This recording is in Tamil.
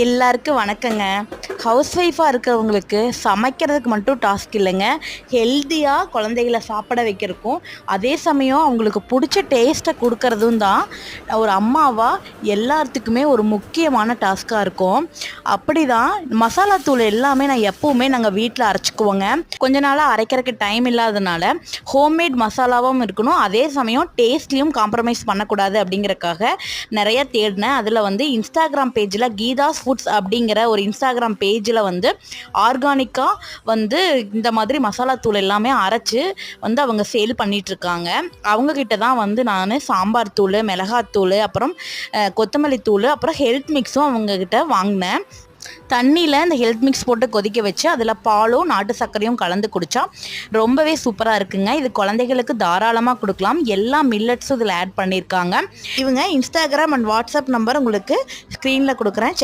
எல்லாருக்கும் வணக்கங்க. ஹவுஸ் ஒய்ஃபாக இருக்கிறவங்களுக்கு சமைக்கிறதுக்கு மட்டும் டாஸ்க் இல்லைங்க, ஹெல்த்தியாக குழந்தைகளை சாப்பிட வைக்கிறதுக்கும் அதே சமயம் அவங்களுக்கு பிடிச்ச டேஸ்ட்டை கொடுக்கறதும் தான் ஒரு அம்மாவாக எல்லாத்துக்குமே ஒரு முக்கியமான டாஸ்க்காக இருக்கும். அப்படி தான் மசாலா தூள் எல்லாமே நான் எப்போவுமே நாங்கள் வீட்டில் அரைச்சிக்குவோங்க. கொஞ்ச நாளாக அரைக்கிறதுக்கு டைம் இல்லாததுனால ஹோம்மேட் மசாலாவும் இருக்கணும், அதே சமயம் டேஸ்ட்லேயும் காம்ப்ரமைஸ் பண்ணக்கூடாது அப்படிங்கிறக்காக நிறைய தேடினேன். அதில் வந்து இன்ஸ்டாகிராம் பேஜில் கீதாஸ் ஃபுட்ஸ் அப்படிங்கிற ஒரு இன்ஸ்டாகிராம் பேஜில் வந்து ஆர்கானிக்காக வந்து இந்த மாதிரி மசாலா தூள் எல்லாமே அரைச்சி வந்து அவங்க சேல் பண்ணிகிட்ருக்காங்க. அவங்கக்கிட்ட தான் வந்து நான் சாம்பார் தூள், மிளகாத்தூள், அப்புறம் கொத்தமல்லி தூள், அப்புறம் ஹெல்த் மிக்ஸும் அவங்கக்கிட்ட வாங்கினேன். தண்ணியில் இந்த ஹெல்த் மிக்ஸ் போட்டு கொதிக்க வச்சு அதில் பாலும் நாட்டு சர்க்கரையும் கலந்து குடித்தா ரொம்பவே சூப்பராக இருக்குங்க. இது குழந்தைகளுக்கு தாராளமாக கொடுக்கலாம். எல்லா மில்லட்ஸும் இதில் ஆட் பண்ணியிருக்காங்க. இவங்க இன்ஸ்டாகிராம் அண்ட் வாட்ஸ்அப் நம்பர் உங்களுக்கு ஸ்க்ரீனில் கொடுக்குறேன், செக்